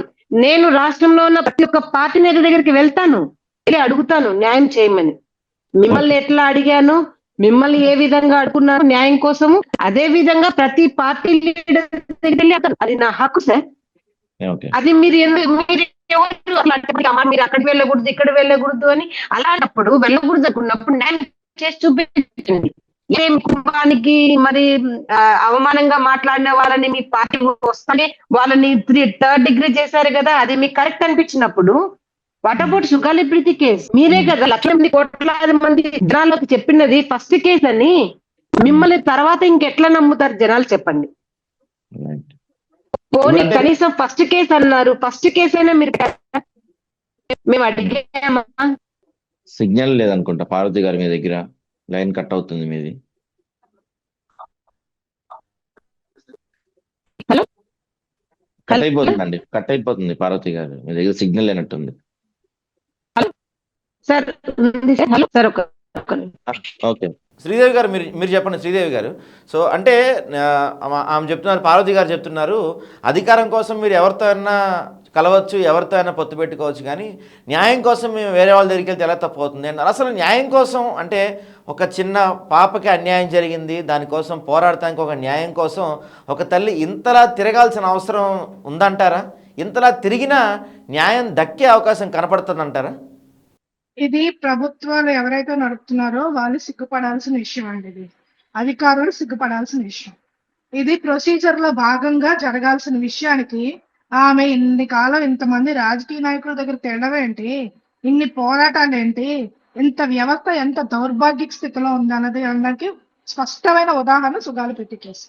నేను రాష్ట్రంలో ఉన్న ప్రతి ఒక్క పార్టీ నేత దగ్గరికి వెళ్తాను, వెళ్ళి అడుగుతాను న్యాయం చేయమని. మిమ్మల్ని ఎట్లా అడిగాను, మిమ్మల్ని ఏ విధంగా అడుగున్నారు న్యాయం కోసము, అదే విధంగా ప్రతి పార్టీ లీడర్ దగ్గరికి వెళ్ళి అడుగుతాను. అది నా హక్కు సార్. ఓకే అది మీరు మీరు ఎవరు అట్లాంటప్పుడు అమ్మా మీరు అక్కడికి వెళ్ళకూడదు ఇక్కడ వెళ్ళకూడదు అని అలాంటప్పుడు వెళ్ళకూడదు అనుకున్నప్పుడు న్యాయం చేసి చూపించండి. ఏం కుటుంబానికి మరి అవమానంగా మాట్లాడిన వాళ్ళని మీ పార్టీ వస్తానే వాళ్ళని 3rd డిగ్రీ చేశారు కదా, అది మీకు కరెక్ట్ అనిపించినప్పుడు what about Sugali Preethi case? మీరే కదా లక్షల మంది కోట్లాది మంది జనాలకు చెప్పినది ఫస్ట్ కేసు అని. మిమ్మల్ని తర్వాత ఇంకెట్లా నమ్ముతారు జనాలు చెప్పండి. పోనీ కనీసం ఫస్ట్ కేసు అన్నారు, ఫస్ట్ కేసు అయినా మీరు మేము అడిగామా? సిగ్నల్ లేదనుకుంటా పార్వతి గారు, మీ దగ్గర లైన్ కట్ అవుతుంది మీది. హలో కట్ అయిపోతుందండి, కట్ అయిపోతుంది పార్వతి గారు, మీ దగ్గర సిగ్నల్ లేనట్టుంది. సార్ హలో సార్ ఒక ఓకే శ్రీదేవి గారు మీరు చెప్పండి శ్రీదేవి గారు. సో అంటే ఆమె చెప్తున్నారు, పార్వతి గారు చెప్తున్నారు, అధికారం కోసం మీరు ఎవరితో అయినా కలవచ్చు, ఎవరితో అయినా పొత్తు పెట్టుకోవచ్చు, కానీ న్యాయం కోసం మేము వేరే వాళ్ళ దగ్గరికి వెళ్తే ఎలా తప్పు అవుతుంది అన్నారు. అసలు న్యాయం కోసం అంటే ఒక చిన్న పాపకి అన్యాయం జరిగింది, దానికోసం పోరాడటానికి ఒక న్యాయం కోసం ఒక తల్లి ఇంతలా తిరగాల్సిన అవసరం ఉందంటారా? ఇంతలా తిరిగినా న్యాయం దక్కే అవకాశం కనపడుతుందంటారా? ఇది ప్రభుత్వాలు ఎవరైతే నడుపుతున్నారో వాళ్ళు సిగ్గుపడాల్సిన విషయం అండి. ఇది అధికారులు సిగ్గుపడాల్సిన విషయం. ఇది ప్రొసీజర్ లో భాగంగా జరగాల్సిన విషయానికి ఆమె ఇన్ని కాలం ఇంతమంది రాజకీయ నాయకుల దగ్గర తినడం ఏంటి, ఇన్ని పోరాటాలు ఏంటి, ఇంత వ్యవస్థ ఎంత దౌర్భాగ్య స్థితిలో ఉంది అన్నది అనడానికి స్పష్టమైన ఉదాహరణ సుగాలి ప్రీతి కేసు.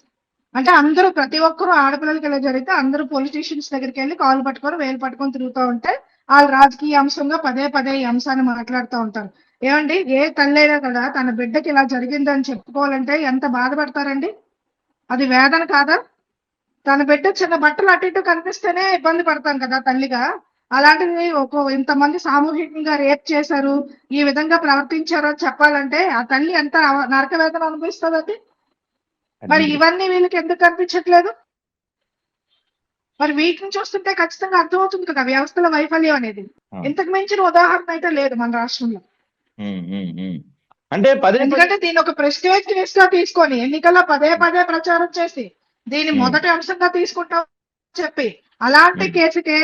అంటే అందరూ ప్రతి ఒక్కరూ ఆడపిల్లలకి ఇలా జరిగితే అందరూ పొలిటీషియన్స్ దగ్గరికి వెళ్ళి కాలు పట్టుకొని వేలు పట్టుకొని తిరుగుతూ ఉంటే వాళ్ళు రాజకీయ అంశంగా పదే ఈ అంశాన్ని మాట్లాడుతూ ఉంటారు. ఏమండి, ఏ తల్లైనా కదా తన బిడ్డకి ఇలా జరిగిందని చెప్పుకోవాలంటే ఎంత బాధపడతారండి? అది వేదన కాదా? తన బిడ్డ చిన్న బట్టలు అటు ఇటు కనిపిస్తేనే ఇబ్బంది పడతాం కదా తల్లిగా. అలాంటిది ఇంతమంది సామూహికంగా రేప్ చేశారు, ఈ విధంగా ప్రవర్తించారు అని చెప్పాలంటే ఆ తల్లి ఎంత నరక వేదన అనుభవిస్తుంది. మరి ఇవన్నీ వీళ్ళకి ఎందుకు కనిపించట్లేదు? మరి వీటి నుంచి వస్తుంటే ఖచ్చితంగా అర్థమవుతుంది కదా వ్యవస్థల వైఫల్యం అనేది. ఇంతకు మించిన ఉదాహరణ అయితే లేదు మన రాష్ట్రంలో. అంటే ఎందుకంటే దీన్ని ఒక ప్రెస్టేజ్ కేస్ గా తీసుకొని ఎన్నికల్లో పదే ప్రచారం చేసి దీన్ని మొదటి అంశంగా తీసుకుంటాం చెప్పి అలాంటి కేసుకే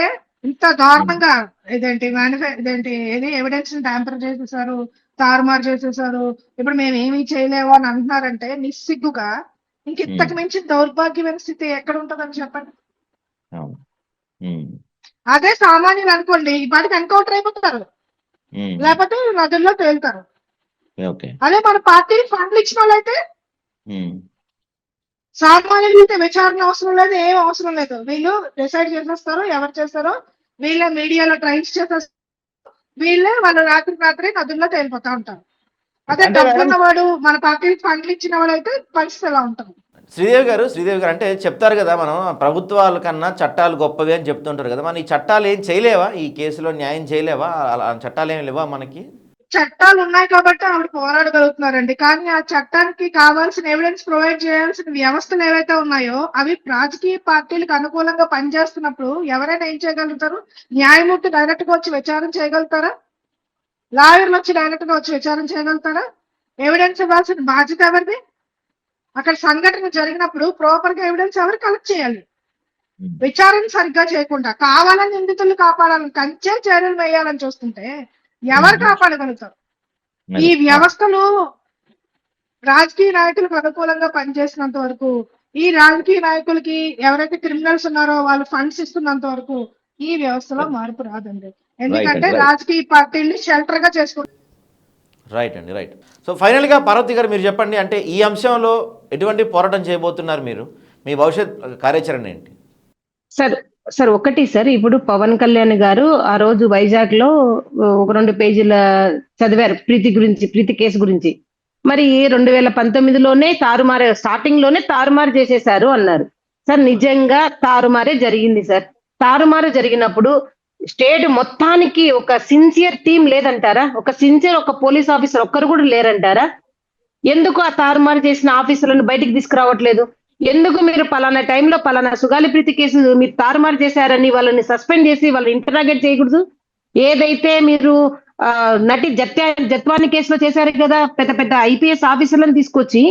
ఇంత దారుణంగా ఏది ఎవిడెన్స్ ట్యాంపర్ చేసేసారు, తారుమారు చేసేసారు, ఇప్పుడు మేము ఏమీ చేయలేము అని అంటున్నారంటే నిస్సిగ్గుగా ఇంతకు మించిన దౌర్భాగ్యమైన స్థితి ఎక్కడ ఉంటుందని చెప్పండి. అదే సామాన్యులు అనుకోండి, వాటికి ఎన్కౌంటర్ అయిపోతారు, లేకపోతే నదుల్లో తేలుతారు. అదే మన పార్టీ ఫండ్లు ఇచ్చిన వాళ్ళైతే సామాన్యులు అయితే విచారణ అవసరం లేదు, ఏం అవసరం లేదు. వీళ్ళు డిసైడ్ చేసేస్తారు ఎవరు చేస్తారో, వీళ్ళే మీడియాలో ట్రైన్స్ చేసేస్తారు, వీళ్ళే వాళ్ళు రాత్రి నదుల్లో తేలిపోతా ఉంటారు. అదే డబ్బున్నవాడు మన పార్టీ ఫండ్లు ఇచ్చిన వాడు అయితే పరిస్థితి ఎలా ఉంటుంది? శ్రీదేవి గారు అంటే చెప్తారు కదా, మనం ప్రభుత్వాల కన్నా చట్టాలు గొప్పవి అని చెప్తుంటారు కదా, మన ఈ చట్టాలు ఏం చేయలేవా? ఈ కేసులో న్యాయం చేయలేవా? అలా చట్టాలు ఏమి లేవా? మనకి చట్టాలు ఉన్నాయి కాబట్టి ఆవిడ పోరాడగలుగుతున్నారండి. కానీ ఆ చట్టానికి కావాల్సిన ఎవిడెన్స్ ప్రొవైడ్ చేయాల్సిన వ్యవస్థలు ఏవైతే ఉన్నాయో అవి రాజకీయ పార్టీలకు అనుకూలంగా పనిచేస్తున్నప్పుడు ఎవరైనా ఏం చేయగలుగుతారు? న్యాయమూర్తి డైరెక్ట్ గా వచ్చి విచారణ చేయగలుగుతారా? లాయర్లు వచ్చి డైరెక్ట్ గా వచ్చి విచారణ చేయగలుగుతారా? ఎవిడెన్స్ ఇవ్వాల్సిన బాధ్యత ఎవరిది? అక్కడ సంఘటన జరిగినప్పుడు ప్రాపర్ గా ఎవిడెన్స్ ఎవరు కలెక్ట్ చేయాలి? విచారణ సరిగ్గా చేయకుండా కావాలని నిందితులు కాపాడాలని కంచె చర్యలు వేయాలని చూస్తుంటే ఎవరు కాపాడగలుగుతారు? ఈ వ్యవస్థలు రాజకీయ నాయకులకు అనుకూలంగా పనిచేసినంత వరకు, ఈ రాజకీయ నాయకులకి ఎవరైతే క్రిమినల్స్ ఉన్నారో వాళ్ళు ఫండ్స్ ఇస్తున్నంత వరకు ఈ వ్యవస్థలో మార్పు రాదండి. ఎందుకంటే రాజకీయ పార్టీల్ని షెల్టర్ గా చేసుకుంటారు. రైట్. సో ఫైనల్గా పార్వతి గారు మీరు చెప్పండి, అంటే ఈ అంశంలో ఎటువంటి పోరాటం చేయబోతున్నారు మీరు? మీ భవిష్యత్ కార్యాచరణ ఏంటి? సార్ ఒకటి సార్, ఇప్పుడు పవన్ కళ్యాణ్ గారు ఆ రోజు వైజాగ్ లో ఒక 2 పేజీల చదివారు ప్రీతి కేసు గురించి. మరి 2019లోనే స్టార్టింగ్ లోనే తారుమారు చేసేశారు అన్నారు. సార్ నిజంగా తారుమారే జరిగింది సార్. తారుమారు జరిగినప్పుడు స్టేట్ మొత్తానికి ఒక సిన్సియర్ టీం లేదంటారా? ఒక పోలీస్ ఆఫీసర్ ఒక్కరు కూడా లేరంటారా? ఎందుకు ఆ తారుమారు చేసిన ఆఫీసర్లను బయటికి తీసుకురావట్లేదు? ఎందుకు మీరు పలానా టైంలో పలానా సుగాలి ప్రీతి కేసు మీరు తారుమారు చేశారని వాళ్ళని సస్పెండ్ చేసి వాళ్ళని ఇంటరాగేట్ చేయకూడదు? ఏదైతే మీరు నటి జత్వాని కేసులో చేశారు కదా, పెద్ద పెద్ద ఐపీఎస్ ఆఫీసర్లను తీసుకొచ్చి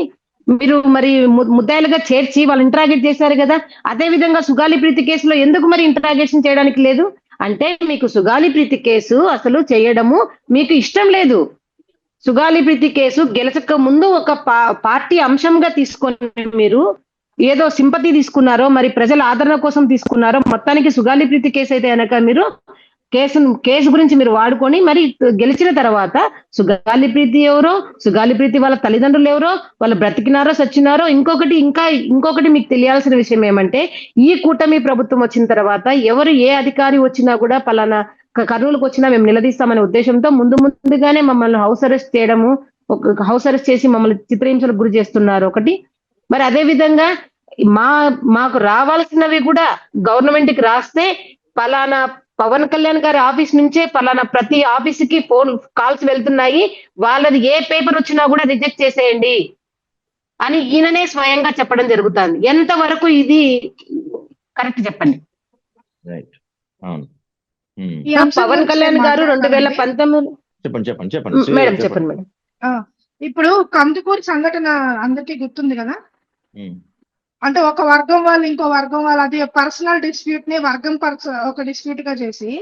మీరు మరి ముద్దాయిలుగా చేర్చి వాళ్ళు ఇంటరాగేట్ చేశారు కదా, అదే విధంగా సుగాలి ప్రీతి కేసులో ఎందుకు మరి ఇంటరాగేషన్ చేయడానికి లేదు? అంటే మీకు సుగాలి ప్రీతి కేసు అసలు చేయడము మీకు ఇష్టం లేదు. సుగాలి ప్రీతి కేసు గెలచక ముందు ఒక పార్టీ అంశంగా తీసుకొని మీరు ఏదో సింపతి తీసుకున్నారో, మరి ప్రజల ఆదరణ కోసం తీసుకున్నారో, మొత్తానికి సుగాలి ప్రీతి కేసు అయితే కనుక మీరు కేసు గురించి మీరు వాడుకొని మరి గెలిచిన తర్వాత సుగాలి ప్రీతి ఎవరో, సుగాలి ప్రీతి వాళ్ళ తల్లిదండ్రులు ఎవరో, వాళ్ళు బ్రతికినారో సచ్చినారో, ఇంకొకటి మీకు తెలియాల్సిన విషయం ఏమంటే, ఈ కూటమి ప్రభుత్వం వచ్చిన తర్వాత ఎవరు ఏ అధికారి వచ్చినా కూడా పలానా కర్నూలుకు వచ్చినా మేము నిలదీస్తామనే ఉద్దేశంతో ముందుగానే మమ్మల్ని హౌస్ అరెస్ట్ చేయడము, హౌస్ అరెస్ట్ చేసి మమ్మల్ని చిత్రహింసలకు గురి చేస్తున్నారు ఒకటి. మరి అదే విధంగా మాకు రావాల్సినవి కూడా గవర్నమెంట్ కి రాస్తే పలానా పవన్ కళ్యాణ్ గారి ఆఫీస్ నుంచే పలానా ప్రతి ఆఫీసుకి ఫోన్ కాల్స్ వెళ్తున్నాయి, వాళ్ళది ఏ పేపర్ వచ్చినా కూడా రిజెక్ట్ చేసేయండి అని ఈయననే స్వయంగా చెప్పడం జరుగుతుంది. ఎంతవరకు ఇది కరెక్ట్ చెప్పండి? పవన్ కళ్యాణ్ గారు 2019 చెప్పండి మేడం చెప్పండి మేడం. ఇప్పుడు కందుకూరు సంఘటన అందరికీ గుర్తుంది కదా. అంటే ఒక వర్గం వాళ్ళు ఇంకో వర్గం వాళ్ళు అది పర్సనల్ డిస్ప్యూట్ ని వర్గం ఒక డిస్ప్యూట్ గా చేసి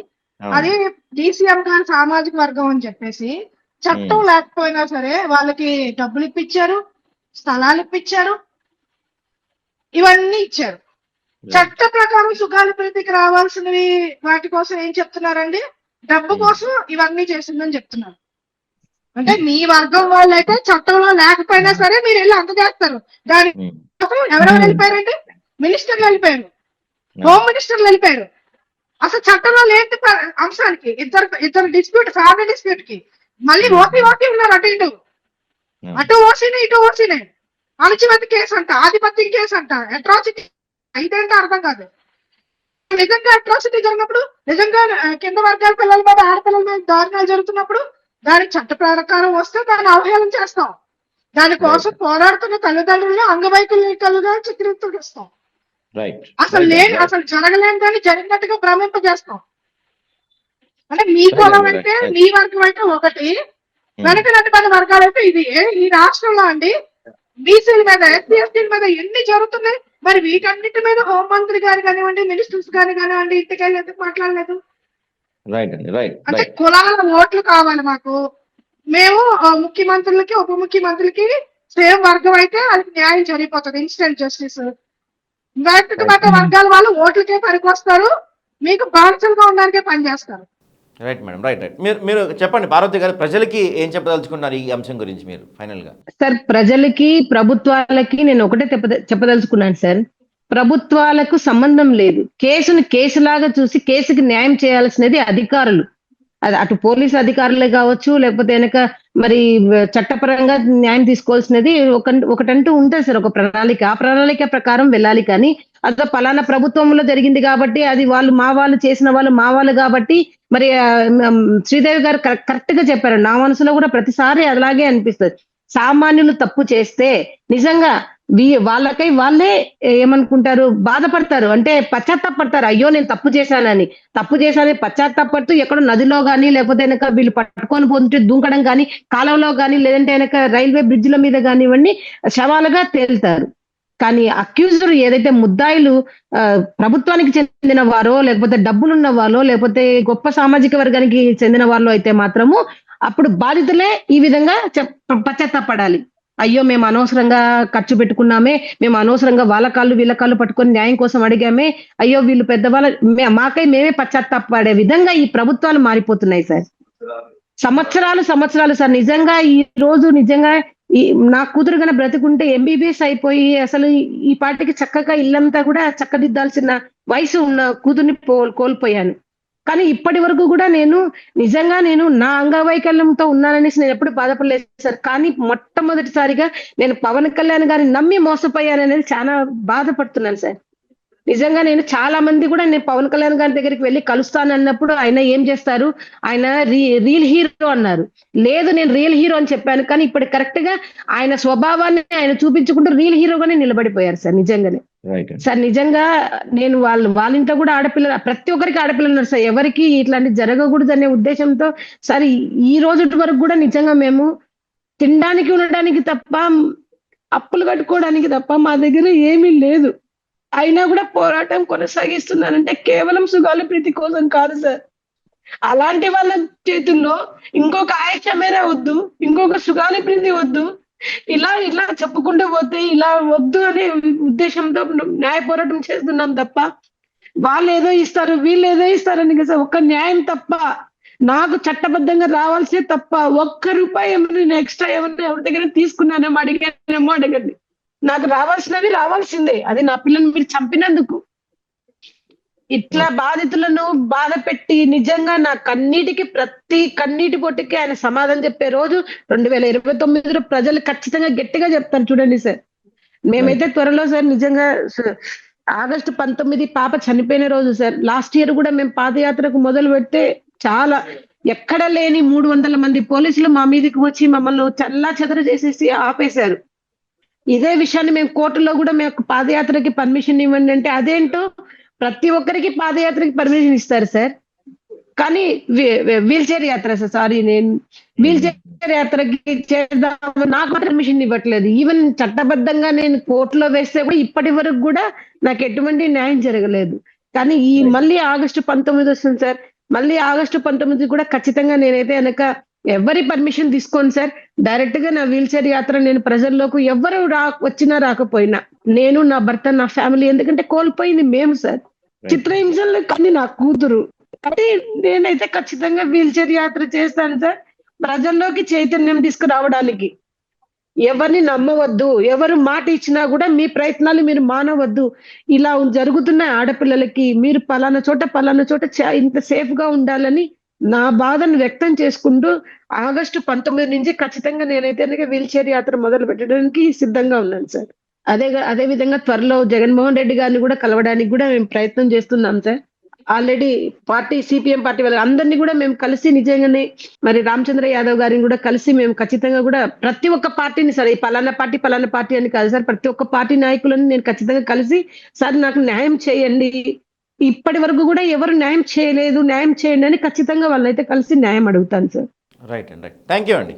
అది డిసిఎం గారి సామాజిక వర్గం అని చెప్పేసి చట్టం లేకపోయినా సరే వాళ్ళకి డబ్బులు ఇప్పించారు, స్థలాలు ఇప్పించారు, ఇవన్నీ ఇచ్చారు. చట్ట ప్రకారం సుగాలి ప్రీతికి రావాల్సినవి వాటి కోసం ఏం చెప్తున్నారండి? డబ్బు కోసం ఇవన్నీ చేసిందని చెప్తున్నారు. అంటే మీ వర్గం వాళ్ళైతే చట్టంలో లేకపోయినా సరే మీరు వెళ్ళి అంత చేస్తారు. దాని ఎవరెవరు వెళ్ళిపోయారండి? మినిస్టర్లు వెళ్ళిపోయారు, హోమ్ మినిస్టర్లు వెళ్ళిపోయారు. అసలు చట్టంలో లేని అంశానికి ఇద్దరు డిస్ప్యూట్, ఫ్యామిలీ డిస్ప్యూట్ కి మళ్ళీ ఓపీ ఉన్నారు. అటు ఓసీనే ఇటు ఓసీనే. అణచివేత కేసు అంట, ఆధిపత్యం కేసు అంట, అట్రాసిటీ ఇదేంటో అర్థం కాదు. నిజంగా అట్రాసిటీ జరిగినప్పుడు, నిజంగా కింద వర్గాల పిల్లల మీద ఆడపిల్లల మీద దారుణాలు జరుగుతున్నప్పుడు దానికి చట్ట ప్రకారం వస్తే దాన్ని అవహేళన చేస్తాం. దానికోసం పోరాడుతున్న తల్లిదండ్రులను అంగవైకల్యాలుగా చిత్రీకరిస్తాం. అసలు జరగలేని దాన్ని జరిగినట్టుగా భ్రమింపజేస్తాం. అంటే మీ కులం అయితే మీ వర్గం అయితే ఒకటి, వెనకటి పది వర్గాలు అయితే ఇది. ఈ రాష్ట్రంలో అండి బీసీల మీద, ఎస్సీ ఎస్టీల మీద ఎన్ని జరుగుతున్నాయి. మరి వీటన్నిటి మీద హోంమంత్రి గారు కానివ్వండి, మినిస్టర్స్ గారు కానివ్వండి ఇంటికెళ్ళి ఎందుకు మాట్లాడలేదు? అంటే కులాల ఓట్లు కావాలి మాకు. మేము ముఖ్యమంత్రులకి ఉప ముఖ్యమంత్రులకి సేమ్ వర్గం అయితే వాళ్ళకి న్యాయం జరిగిపోతుంది, ఇన్స్టెంట్ జస్టిస్. వ్యక్తిగత వర్గాల వాళ్ళు ఓట్లకే పనికొస్తారు, మీకు బాధ్యతగా ఉండడానికే పనిచేస్తారు. Right madam, right. మీరు చెప్పండి పార్వతి గారు, ప్రజలకి ఏం చెప్పదలుచుకున్నారు ఈ అంశం గురించి మీరు ఫైనల్ గా? సార్, ప్రజలకి ప్రభుత్వాలకి నేను ఒకటే చెప్పదలుచుకున్నాను సార్. ప్రభుత్వాలకు సంబంధం లేదు. కేసును కేసులాగా చూసి కేసుకి న్యాయం చేయాల్సినది అధికారులు. అది అటు పోలీసు అధికారులే కావచ్చు, లేకపోతే వెనక మరి చట్టపరంగా న్యాయం తీసుకోవాల్సినది ఒకటంటూ ఉంటుంది సార్, ఒక ప్రణాళిక. ఆ ప్రణాళిక ప్రకారం వెళ్ళాలి. కానీ అదే పలానా ప్రభుత్వంలో జరిగింది కాబట్టి అది వాళ్ళు చేసిన వాళ్ళు మా వాళ్ళు కాబట్టి మరి శ్రీదేవి గారు కరెక్ట్ గా చెప్పారు. నా మనసులో కూడా ప్రతిసారి అలాగే అనిపిస్తుంది. సామాన్యులు తప్పు చేస్తే నిజంగా వాళ్ళకై వాళ్ళే ఏమనుకుంటారు, బాధపడతారు. అంటే పశ్చాత్తాపడతారు, అయ్యో నేను తప్పు చేశానని పశ్చాత్తాపడుతూ ఎక్కడో నదిలో గానీ, లేకపోతే వెనక వీళ్ళు పట్టుకొని పోతుంటే దూకడం కానీ, కాలంలో కానీ, లేదంటే వెనక రైల్వే బ్రిడ్జ్ల మీద కానివ్వండి శవాలుగా తేలుతారు. కానీ అక్యూజర్ ఏదైతే ముద్దాయిలు ప్రభుత్వానికి చెందిన వారో, లేకపోతే డబ్బులున్న వాళ్ళో, లేకపోతే గొప్ప సామాజిక వర్గానికి చెందిన వాళ్ళు అయితే మాత్రము అప్పుడు బాధితులే ఈ విధంగా పశ్చాత్తాపడాలి. అయ్యో మేము అనవసరంగా ఖర్చు పెట్టుకున్నామే, మేము అనవసరంగా వాళ్ళ కాళ్ళు వీళ్ళ కాళ్ళు పట్టుకొని న్యాయం కోసం అడిగామే, అయ్యో వీళ్ళు పెద్దవాళ్ళ మాకై మేమే పశ్చాత్తాపడే విధంగా ఈ ప్రభుత్వాలు మారిపోతున్నాయి సార్. సంవత్సరాలు సార్. నిజంగా ఈ రోజు నిజంగా నా కూతురు కన్నా బ్రతికుంటే ఎంబీబీఎస్ అయిపోయి అసలు ఈ పాటికి చక్కగా ఇల్లంతా కూడా చక్కదిద్దాల్సిన వయసు ఉన్న కూతుర్ని కోల్పోయాను. కానీ ఇప్పటి వరకు కూడా నేను నా అంగవైకల్యంతో ఉన్నాననేసి నేను ఎప్పుడు బాధపడలేదు సార్. కానీ మొట్టమొదటిసారిగా నేను పవన్ కళ్యాణ్ గారిని నమ్మి మోసపోయాననేది చాలా బాధపడుతున్నాను సార్. నిజంగా నేను చాలా మంది కూడా నేను పవన్ కళ్యాణ్ గారి దగ్గరికి వెళ్ళి కలుస్తాను అన్నప్పుడు ఆయన ఏం చేస్తారు, ఆయన రియల్ హీరో అన్నారు. లేదు నేను రియల్ హీరో అని చెప్పాను, కానీ ఇప్పుడు కరెక్ట్ గా ఆయన స్వభావాన్ని ఆయన చూపించుకుంటూ రియల్ హీరోగానే నిలబడిపోయారు సార్ నిజంగానే. రైట్ సార్ నిజంగా నేను వాళ్ళ ఇంట్లో కూడా ఆడపిల్ల, ప్రతి ఒక్కరికి ఆడపిల్లలు ఉన్నారు సార్, ఎవరికి ఇట్లాంటి జరగకూడదు అనే ఉద్దేశంతో సార్ ఈ రోజు వరకు కూడా నిజంగా మేము తినడానికి ఉండడానికి తప్ప, అప్పులు కట్టుకోవడానికి తప్ప మా దగ్గర ఏమీ లేదు. అయినా కూడా పోరాటం కొనసాగిస్తున్నానంటే కేవలం సుగాలి ప్రీతి కోసం కాదు సార్. అలాంటి వాళ్ళ చేతుల్లో ఇంకొక ఆయేషా మేరా వద్దు, ఇంకొక సుగాలి ప్రీతి వద్దు, ఇలా ఇలా చెప్పుకుంటూ పోతే ఇలా వద్దు అనే ఉద్దేశంతో న్యాయ పోరాటం చేస్తున్నాం తప్ప, వాళ్ళు ఏదో ఇస్తారు వీళ్ళు ఏదో ఇస్తారని కదా సార్. ఒక్క న్యాయం తప్ప, నాకు చట్టబద్ధంగా రావాల్సే తప్ప, ఒక్క రూపాయి ఏమైనా ఎక్స్ట్రా ఏమైనా ఎవరి దగ్గర తీసుకున్నానేమో అడిగానేమో అడగండి. నాకు రావాల్సినవి రావాల్సిందే. అది నా పిల్లల్ని మీరు చంపినందుకు. ఇట్లా బాధితులను బాధ పెట్టి నిజంగా నా కన్నీటికి, ప్రతి కన్నీటి పొట్టుకి ఆయన సమాధానం చెప్పే రోజు 2029లో ప్రజలు ఖచ్చితంగా గట్టిగా చెప్తారు చూడండి సార్. మేమైతే త్వరలో సార్ నిజంగా ఆగస్టు 19 పాప చనిపోయిన రోజు సార్, లాస్ట్ ఇయర్ కూడా మేము పాదయాత్రకు మొదలు పెడితే చాలా ఎక్కడ లేని 300 మంది పోలీసులు మా మీదకి వచ్చి మమ్మల్ని చల్లా చెదర చేసేసి ఆపేశారు. ఇదే విషయాన్ని మేము కోర్టులో కూడా మేము పాదయాత్రకి పర్మిషన్ ఇవ్వండి అంటే అదేంటో ప్రతి ఒక్కరికి పాదయాత్రకి పర్మిషన్ ఇస్తారు సార్, కానీ వీల్ చైర్ యాత్ర సార్, సారీ నేను వీల్ చైర్ యాత్రకి చేద్దాం నాకు పర్మిషన్ ఇవ్వట్లేదు. ఈవెన్ చట్టబద్ధంగా నేను కోర్టులో వేస్తే కూడా ఇప్పటి వరకు కూడా నాకు ఎటువంటి న్యాయం జరగలేదు. కానీ ఈ మళ్ళీ ఆగస్టు 19 వస్తుంది సార్, మళ్ళీ ఆగస్టు 19 కూడా ఖచ్చితంగా నేనైతే కనుక ఎవరి పర్మిషన్ తీసుకోను సార్, డైరెక్ట్ గా నా వీల్ చైర్ యాత్ర నేను ప్రజల్లోకి ఎవరు వచ్చినా రాకపోయినా, నేను నా భర్త నా ఫ్యామిలీ, ఎందుకంటే కోల్పోయింది మేము సార్, చిత్రహింసలు కానీ నా కూతురు, అంటే నేనైతే ఖచ్చితంగా వీల్ చైర్ యాత్ర చేస్తాను సార్, ప్రజల్లోకి చైతన్యం తీసుకురావడానికి. ఎవరిని నమ్మవద్దు, ఎవరు మాట ఇచ్చినా కూడా మీ ప్రయత్నాలు మీరు మానవద్దు. ఇలా జరుగుతున్న ఆడపిల్లలకి మీరు పలానా చోట ఇంత సేఫ్ గా ఉండాలని నా బాధను వ్యక్తం చేసుకుంటూ ఆగస్టు 19 నుంచి ఖచ్చితంగా నేనైతే వీల్ చైర్ యాత్ర మొదలు పెట్టడానికి సిద్ధంగా ఉన్నాను సార్. అదే విధంగా త్వరలో జగన్మోహన్ రెడ్డి గారిని కూడా కలవడానికి కూడా మేము ప్రయత్నం చేస్తున్నాం సార్. ఆల్రెడీ సిపిఎం పార్టీ వాళ్ళ అందరినీ కూడా మేము కలిసి నిజంగానే మరి రామచంద్ర యాదవ్ గారిని కూడా కలిసి మేము ఖచ్చితంగా కూడా ప్రతి ఒక్క పార్టీని సార్, ఈ పలానా పార్టీ అని కాదు సార్, ప్రతి ఒక్క పార్టీ నాయకులను నేను ఖచ్చితంగా కలిసి సార్ నాకు న్యాయం చేయండి, ఇప్పటి వరకు కూడా ఎవరు న్యాయం చేయలేదు, న్యాయం చేయండి అని ఖచ్చితంగా వాళ్ళైతే కలిసి న్యాయం అడుగుతాను సార్. రైట్ అండి, రైట్. థ్యాంక్ యూ అండి.